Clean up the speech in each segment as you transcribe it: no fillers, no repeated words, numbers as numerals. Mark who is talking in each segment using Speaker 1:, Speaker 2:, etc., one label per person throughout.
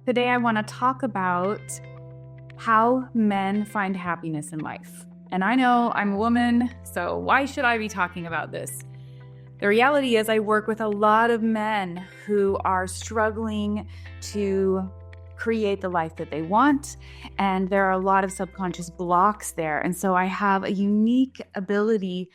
Speaker 1: Today, I want to talk about how men find happiness in life. And I know I'm a woman, so why should I be talking about this? The reality is, I work with a lot of men who are struggling to create the life that they want, and there are a lot of subconscious blocks there. And so I have a unique ability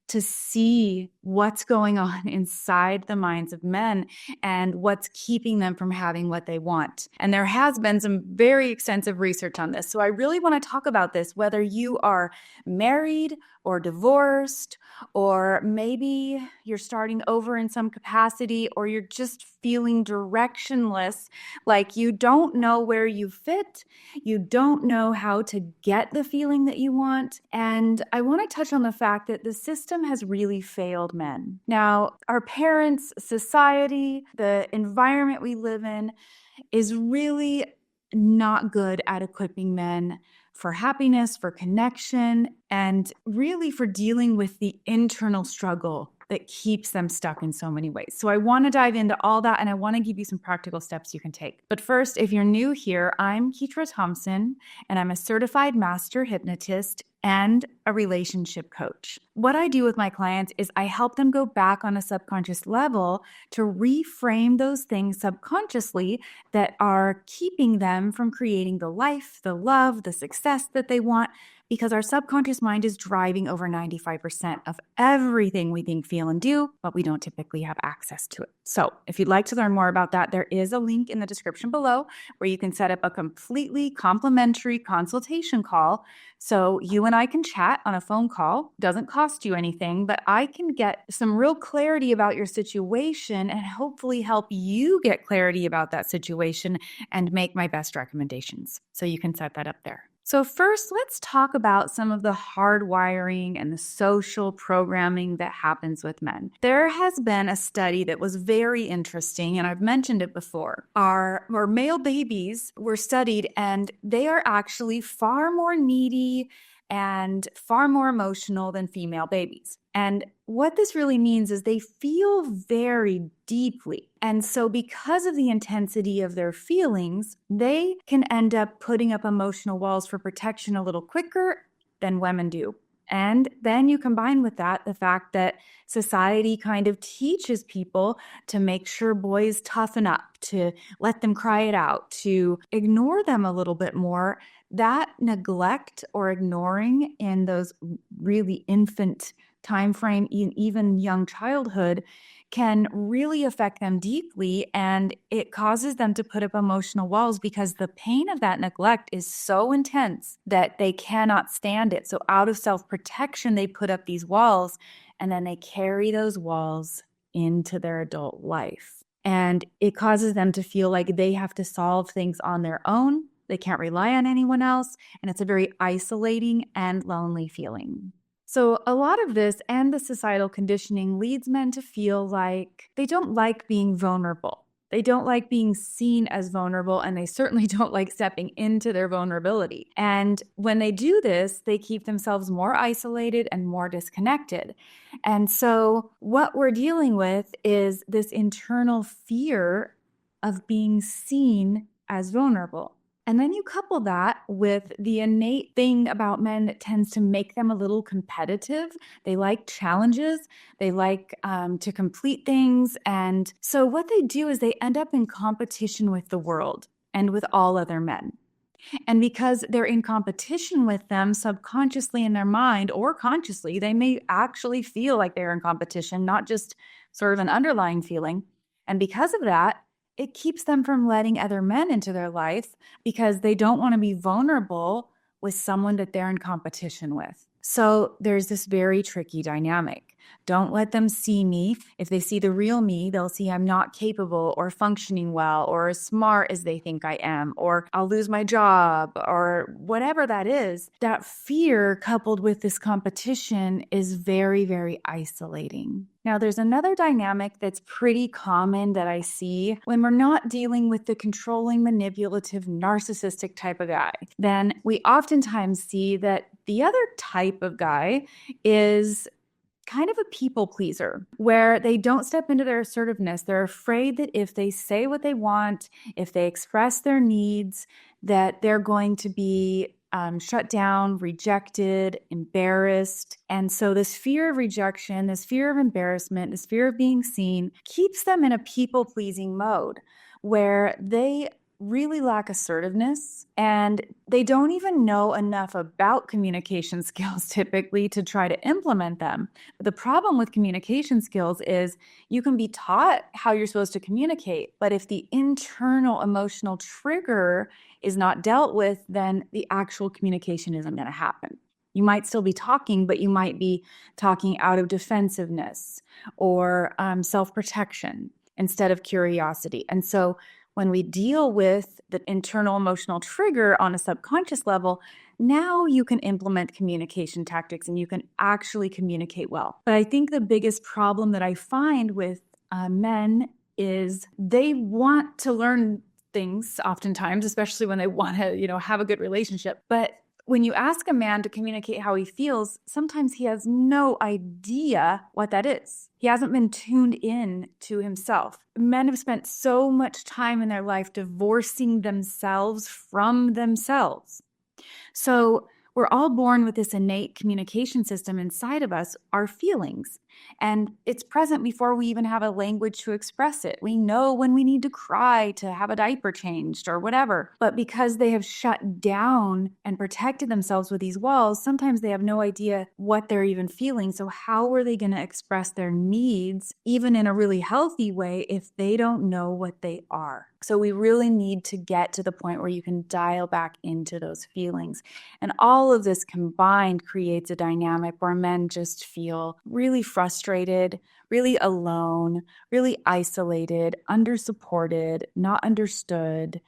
Speaker 1: to see what's going on inside the minds of men and what's keeping them from having what they want. And there has been some very extensive research on this. So I really want to talk about this, whether you are married or divorced, or maybe you're starting over in some capacity, or you're just feeling directionless, like you don't know where you fit, you don't know how to get the feeling that you want. And I want to touch on the fact that the system has really failed men. Now, our parents, society, the environment we live in is really not good at equipping men for happiness, for connection, and really for dealing with the internal struggle that keeps them stuck in so many ways. So I want to dive into all that, and I want to give you some practical steps you can take. But first, if you're new here, I'm Ketra Thompson, and I'm a certified master hypnotist and a relationship coach. What I do with my clients is I help them go back on a subconscious level to reframe those things subconsciously that are keeping them from creating the life, the love, the success that they want, because our subconscious mind is driving over 95% of everything we think, feel, and do, but we don't typically have access to it. So if you'd like to learn more about that, there is a link in the description below where you can set up a completely complimentary consultation call. So you and I can chat on a phone call. Doesn't cost you anything, but I can get some real clarity about your situation and hopefully help you get clarity about that situation and make my best recommendations. So you can set that up there. So first, let's talk about some of the hardwiring and the social programming that happens with men. There has been a study that was very interesting, and I've mentioned it before. Our male babies were studied, and they are actually far more needy and far more emotional than female babies. And what this really means is they feel very deeply. And so because of the intensity of their feelings, they can end up putting up emotional walls for protection a little quicker than women do. And then you combine with that the fact that society kind of teaches people to make sure boys toughen up, to let them cry it out, to ignore them a little bit more. That neglect or ignoring in those really infant time frame, even young childhood, can really affect them deeply, and it causes them to put up emotional walls because the pain of that neglect is so intense that they cannot stand it. So out of self-protection, they put up these walls, and then they carry those walls into their adult life. And it causes them to feel like they have to solve things on their own. They can't rely on anyone else, and it's a very isolating and lonely feeling. So a lot of this and the societal conditioning leads men to feel like they don't like being vulnerable. They don't like being seen as vulnerable, and they certainly don't like stepping into their vulnerability. And when they do this, they keep themselves more isolated and more disconnected. And so what we're dealing with is this internal fear of being seen as vulnerable. And then you couple that with the innate thing about men that tends to make them a little competitive. They like challenges. They like to complete things. And so what they do is they end up in competition with the world and with all other men. And because they're in competition with them subconsciously in their mind or consciously, they may actually feel like they're in competition, not just sort of an underlying feeling. And because of that, it keeps them from letting other men into their life because they don't want to be vulnerable with someone that they're in competition with. So there's this very tricky dynamic. Don't let them see me. If they see the real me, they'll see I'm not capable or functioning well or as smart as they think I am, or I'll lose my job, or whatever that is. That fear coupled with this competition is very, very isolating. Now, there's another dynamic that's pretty common that I see when we're not dealing with the controlling, manipulative, narcissistic type of guy. Then we oftentimes see that the other type of guy is kind of a people pleaser where they don't step into their assertiveness. They're afraid that if they say what they want, if they express their needs, that they're going to be shut down, rejected, embarrassed. And so this fear of rejection, this fear of embarrassment, this fear of being seen keeps them in a people-pleasing mode where they really lack assertiveness and they don't even know enough about communication skills typically to try to implement them. But the problem with communication skills is you can be taught how you're supposed to communicate, but if the internal emotional trigger is not dealt with, then the actual communication isn't going to happen. You might still be talking, but you might be talking out of defensiveness or self-protection instead of curiosity. And so when we deal with the internal emotional trigger on a subconscious level, now you can implement communication tactics and you can actually communicate well. But I think the biggest problem that I find with men is they want to learn things oftentimes, especially when they want to, have a good relationship. But when you ask a man to communicate how he feels, sometimes he has no idea what that is. He hasn't been tuned in to himself. Men have spent so much time in their life divorcing themselves from themselves. So we're all born with this innate communication system inside of us, our feelings. And it's present before we even have a language to express it. We know when we need to cry to have a diaper changed or whatever. But because they have shut down and protected themselves with these walls, sometimes they have no idea what they're even feeling. So how are they going to express their needs, even in a really healthy way, if they don't know what they are? So we really need to get to the point where you can dial back into those feelings. And all of this combined creates a dynamic where men just feel really frustrated, really alone, really isolated, undersupported, not understood.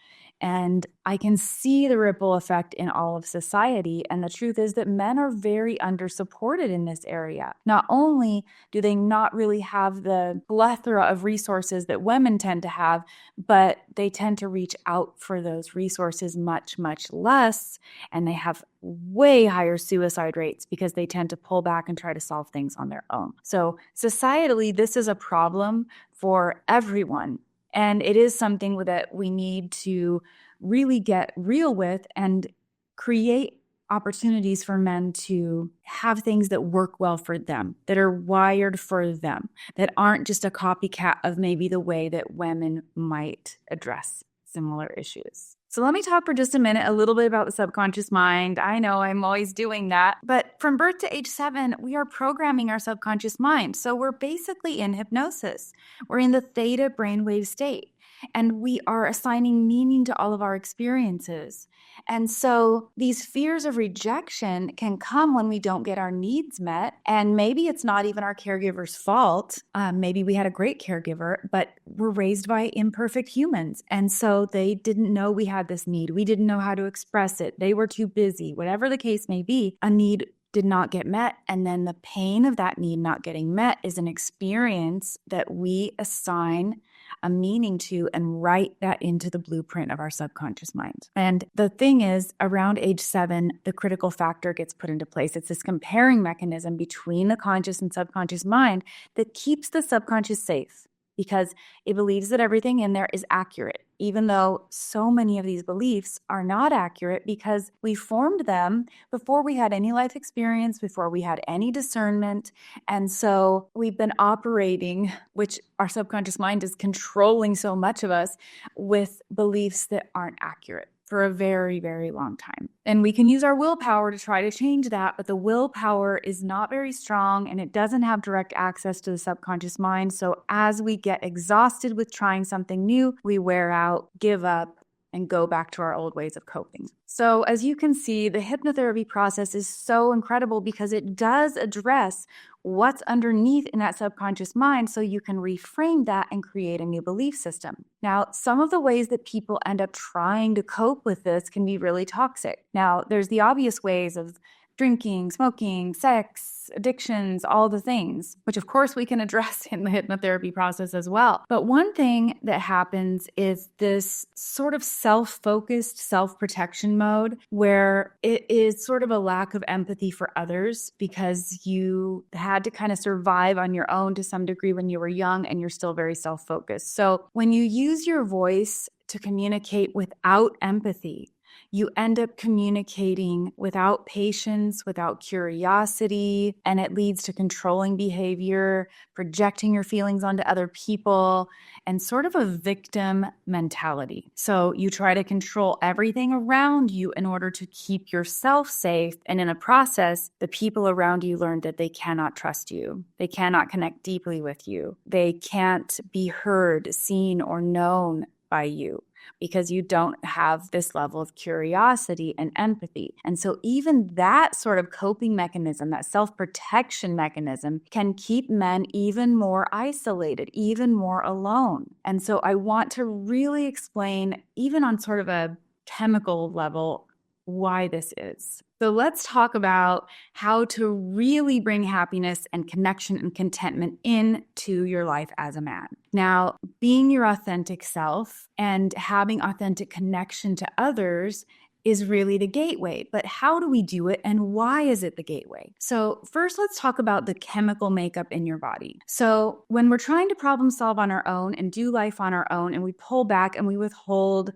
Speaker 1: And I can see the ripple effect in all of society. And the truth is that men are very undersupported in this area. Not only do they not really have the plethora of resources that women tend to have, but they tend to reach out for those resources much, much less. And they have way higher suicide rates because they tend to pull back and try to solve things on their own. So societally, this is a problem for everyone. And it is something that we need to really get real with and create opportunities for men to have things that work well for them, that are wired for them, that aren't just a copycat of maybe the way that women might address similar issues. So let me talk for just a minute a little bit about the subconscious mind. I know I'm always doing that, but from birth to age 7, we are programming our subconscious mind. So we're basically in hypnosis. We're in the theta brainwave state, and we are assigning meaning to all of our experiences. And so these fears of rejection can come when we don't get our needs met. And maybe it's not even our caregiver's fault. Maybe we had a great caregiver, but we're raised by imperfect humans. And so they didn't know we had this need. We didn't know how to express it. They were too busy. Whatever the case may be, a need did not get met. And then the pain of that need not getting met is an experience that we assign a meaning to and write that into the blueprint of our subconscious mind. And the thing is, around age 7, the critical factor gets put into place. It's this comparing mechanism between the conscious and subconscious mind that keeps the subconscious safe because it believes that everything in there is accurate, even though so many of these beliefs are not accurate because we formed them before we had any life experience, before we had any discernment. And so we've been operating, which our subconscious mind is controlling so much of us, with beliefs that aren't accurate for a very, very long time. And we can use our willpower to try to change that, but the willpower is not very strong and it doesn't have direct access to the subconscious mind. So as we get exhausted with trying something new, we wear out, give up, and go back to our old ways of coping. So as you can see, the hypnotherapy process is so incredible because it does address what's underneath in that subconscious mind so you can reframe that and create a new belief system. Now, some of the ways that people end up trying to cope with this can be really toxic. Now, there's the obvious ways of drinking, smoking, sex, addictions, all the things, which of course we can address in the hypnotherapy process as well. But one thing that happens is this sort of self-focused self-protection mode where it is sort of a lack of empathy for others because you had to kind of survive on your own to some degree when you were young and you're still very self-focused. So when you use your voice to communicate without empathy, you end up communicating without patience, without curiosity, and it leads to controlling behavior, projecting your feelings onto other people, and sort of a victim mentality. So you try to control everything around you in order to keep yourself safe. And in a process, the people around you learn that they cannot trust you. They cannot connect deeply with you. They can't be heard, seen, or known by you, because you don't have this level of curiosity and empathy. And so even that sort of coping mechanism, that self-protection mechanism, can keep men even more isolated, even more alone. And so I want to really explain, even on sort of a chemical level, why this is. So let's talk about how to really bring happiness and connection and contentment into your life as a man. Now, being your authentic self and having authentic connection to others is really the gateway. But how do we do it and why is it the gateway? So first, let's talk about the chemical makeup in your body. So when we're trying to problem solve on our own and do life on our own, and we pull back and we withhold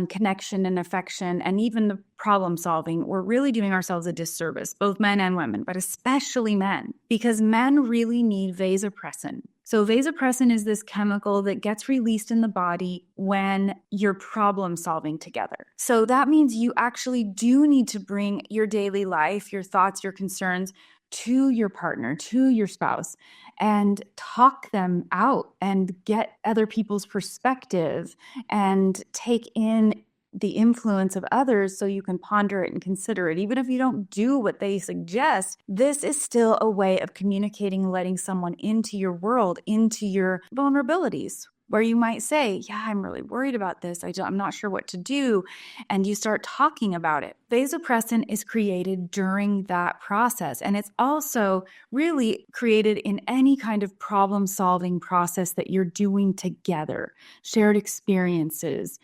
Speaker 1: connection and affection and even the problem solving, we're really doing ourselves a disservice, both men and women, but especially men, because men really need vasopressin. So vasopressin is this chemical that gets released in the body when you're problem solving together. So that means you actually do need to bring your daily life, your thoughts, your concerns to your partner, to your spouse, and talk them out and get other people's perspective and take in the influence of others so you can ponder it and consider it. Even if you don't do what they suggest, this is still a way of communicating, letting someone into your world, into your vulnerabilities, where you might say, yeah, I'm really worried about this. I'm not sure what to do. And you start talking about it. Vasopressin is created during that process. And it's also really created in any kind of problem-solving process that you're doing together. Shared experiences,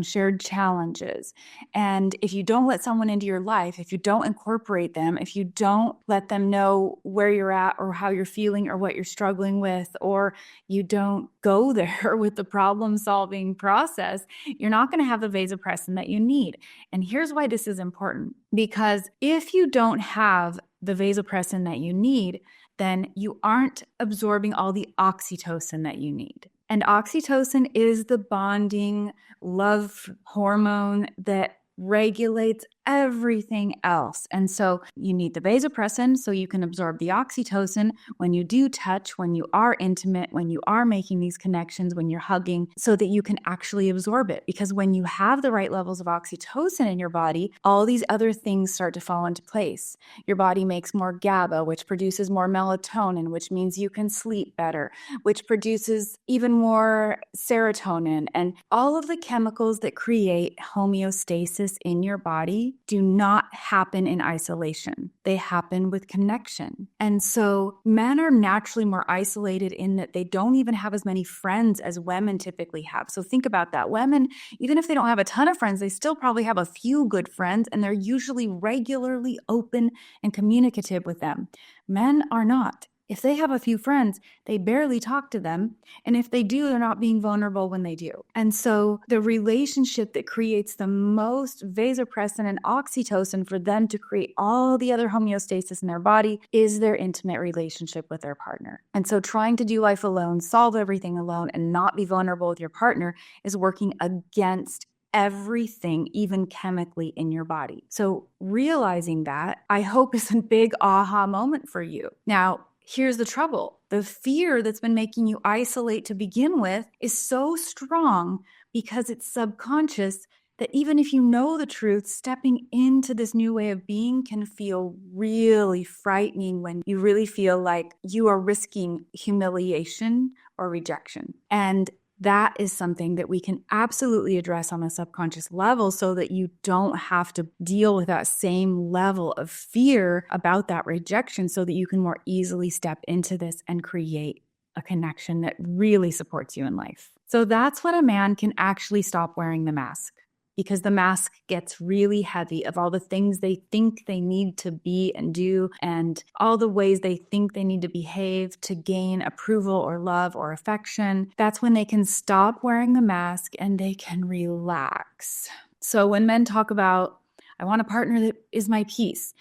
Speaker 1: shared challenges. And if you don't let someone into your life, if you don't incorporate them, if you don't let them know where you're at or how you're feeling or what you're struggling with, or you don't go there with the problem-solving process, you're not going to have the vasopressin that you need. And here's why this is important. Because if you don't have the vasopressin that you need, then you aren't absorbing all the oxytocin that you need. And oxytocin is the bonding love hormone that regulates everything else. And so you need the vasopressin so you can absorb the oxytocin when you do touch, when you are intimate, when you are making these connections, when you're hugging, so that you can actually absorb it. Because when you have the right levels of oxytocin in your body, all these other things start to fall into place. Your body makes more GABA, which produces more melatonin, which means you can sleep better, which produces even more serotonin, and all of the chemicals that create homeostasis in your body do not happen in isolation. They happen with connection. And so men are naturally more isolated in that they don't even have as many friends as women typically have. So think about that. Women, even if they don't have a ton of friends, they still probably have a few good friends, and they're usually regularly open and communicative with them. Men are not. If they have a few friends, they barely talk to them. And if they do, they're not being vulnerable when they do. And so the relationship that creates the most vasopressin and oxytocin for them to create all the other homeostasis in their body is their intimate relationship with their partner. And so trying to do life alone, solve everything alone, and not be vulnerable with your partner is working against everything, even chemically in your body. So realizing that, I hope, is a big aha moment for you. Now, here's the trouble. The fear that's been making you isolate to begin with is so strong because it's subconscious that even if you know the truth, stepping into this new way of being can feel really frightening when you really feel like you are risking humiliation or rejection. And that is something that we can absolutely address on a subconscious level so that you don't have to deal with that same level of fear about that rejection, so that you can more easily step into this and create a connection that really supports you in life. So that's when a man can actually stop wearing the mask, because the mask gets really heavy of all the things they think they need to be and do, and all the ways they think they need to behave to gain approval or love or affection. That's when they can stop wearing the mask and they can relax. So when men talk about, I want a partner that is my peace,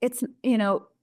Speaker 1: it's,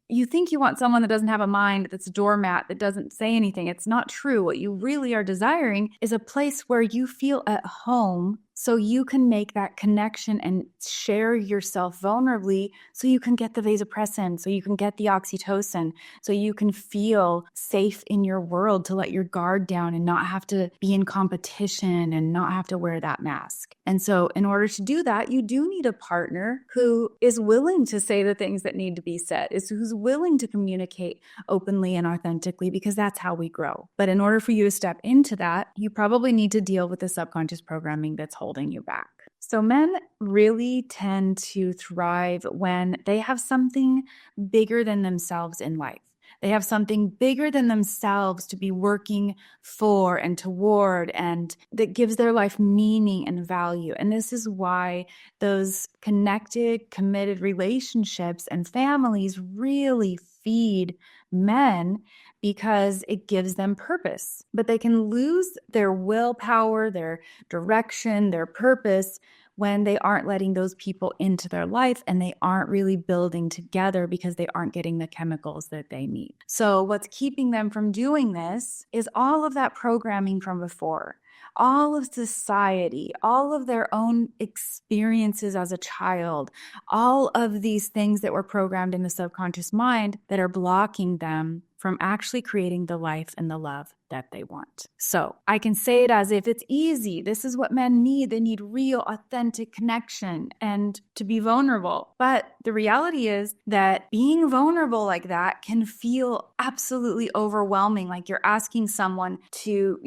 Speaker 1: you think you want someone that doesn't have a mind, that's a doormat, that doesn't say anything. It's not true. What you really are desiring is a place where you feel at home, so you can make that connection and share yourself vulnerably, so you can get the vasopressin, so you can get the oxytocin, so you can feel safe in your world to let your guard down and not have to be in competition and not have to wear that mask. And so in order to do that, you do need a partner who is willing to say the things that need to be said, who's willing to communicate openly and authentically, because that's how we grow. But in order for you to step into that, you probably need to deal with the subconscious programming that's holding you back. So men really tend to thrive when they have something bigger than themselves in life. They have something bigger than themselves to be working for and toward, and that gives their life meaning and value. And this is why those connected, committed relationships and families really feed men, because it gives them purpose. But they can lose their willpower, their direction, their purpose when they aren't letting those people into their life and they aren't really building together, because they aren't getting the chemicals that they need. So what's keeping them from doing this is all of that programming from before, all of society, all of their own experiences as a child, all of these things that were programmed in the subconscious mind that are blocking them from actually creating the life and the love that they want. So I can say it as if it's easy. This is what men need. They need real, authentic connection and to be vulnerable. But the reality is that being vulnerable like that can feel absolutely overwhelming. Like you're asking someone to,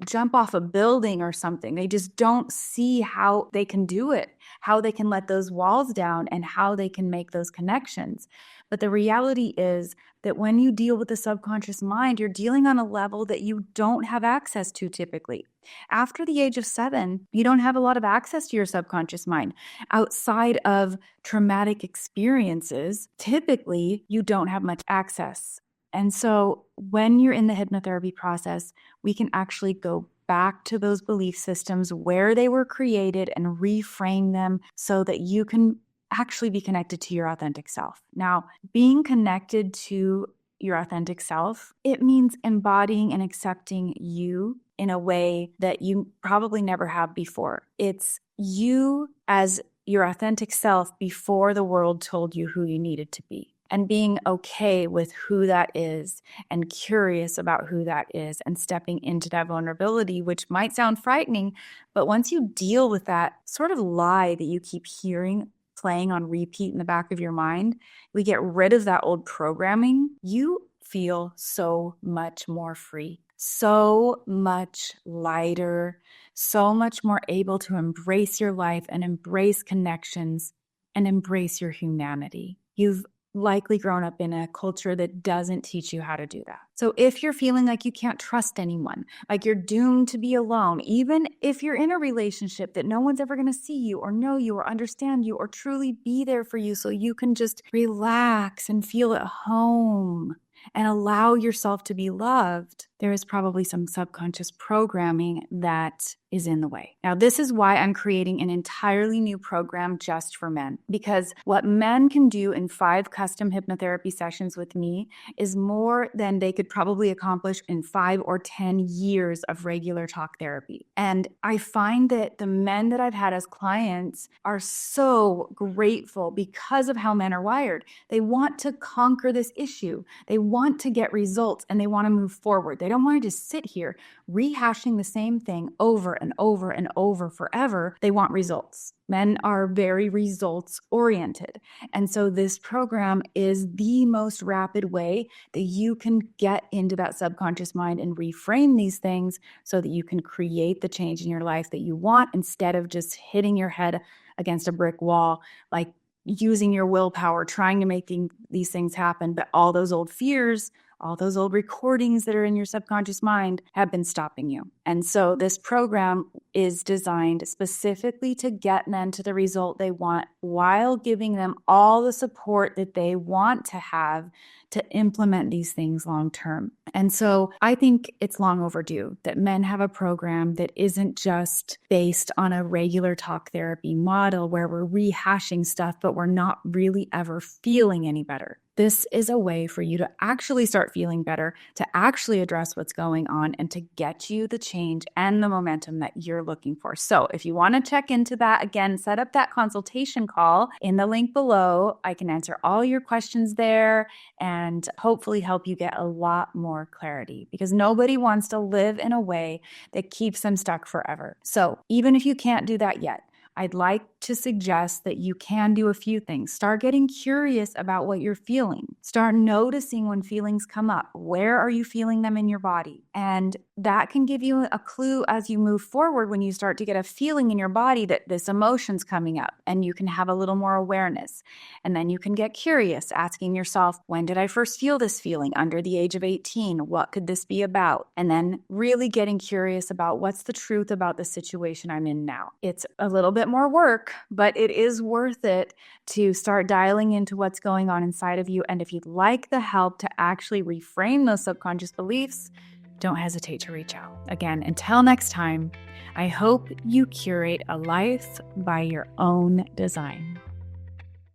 Speaker 1: jump off a building or something. They just don't see how they can do it, how they can let those walls down, and how they can make those connections. But the reality is that when you deal with the subconscious mind, you're dealing on a level that you don't have access to typically. After the age of 7, you don't have a lot of access to your subconscious mind. Outside of traumatic experiences, typically you don't have much access. And so when you're in the hypnotherapy process, we can actually go back to those belief systems where they were created and reframe them so that you can actually be connected to your authentic self. Now, being connected to your authentic self, it means embodying and accepting you in a way that you probably never have before. It's you as your authentic self before the world told you who you needed to be, and being okay with who that is and curious about who that is and stepping into that vulnerability, which might sound frightening, but once you deal with that sort of lie that you keep hearing playing on repeat in the back of your mind, we get rid of that old programming, you feel so much more free, so much lighter, so much more able to embrace your life and embrace connections and embrace your humanity. You've likely grown up in a culture that doesn't teach you how to do that. So if you're feeling like you can't trust anyone, like you're doomed to be alone, even if you're in a relationship that no one's ever going to see you or know you or understand you or truly be there for you so you can just relax and feel at home and allow yourself to be loved, there is probably some subconscious programming that is in the way. Now, this is why I'm creating an entirely new program just for men, because what men can do in 5 custom hypnotherapy sessions with me is more than they could probably accomplish in 5 or 10 years of regular talk therapy. And I find that the men that I've had as clients are so grateful because of how men are wired. They want to conquer this issue. They want to get results and they want to move forward. They don't want to just sit here rehashing the same thing over and over and over forever. They want results. Men are very results oriented. And so this program is the most rapid way that you can get into that subconscious mind and reframe these things so that you can create the change in your life that you want, instead of just hitting your head against a brick wall, like using your willpower, trying to make these things happen. But all those old fears, all those old recordings that are in your subconscious mind have been stopping you. And so this program is designed specifically to get men to the result they want, while giving them all the support that they want to have to implement these things long term. And so I think it's long overdue that men have a program that isn't just based on a regular talk therapy model where we're rehashing stuff, but we're not really ever feeling any better. This is a way for you to actually start feeling better, to actually address what's going on, and to get you the change and the momentum that you're looking for. So if you want to check into that, again, set up that consultation call in the link below. I can answer all your questions there and hopefully help you get a lot more clarity, because nobody wants to live in a way that keeps them stuck forever. So even if you can't do that yet, I'd like to suggest that you can do a few things. Start getting curious about what you're feeling. Start noticing when feelings come up. Where are you feeling them in your body? And that can give you a clue as you move forward, when you start to get a feeling in your body that this emotion's coming up, and you can have a little more awareness. And then you can get curious, asking yourself, when did I first feel this feeling? Under the age of 18, what could this be about? And then really getting curious about what's the truth about the situation I'm in now. It's a little bit more work, but it is worth it to start dialing into what's going on inside of you. And if you'd like the help to actually reframe those subconscious beliefs, don't hesitate to reach out. Again, until next time, I hope you curate a life by your own design.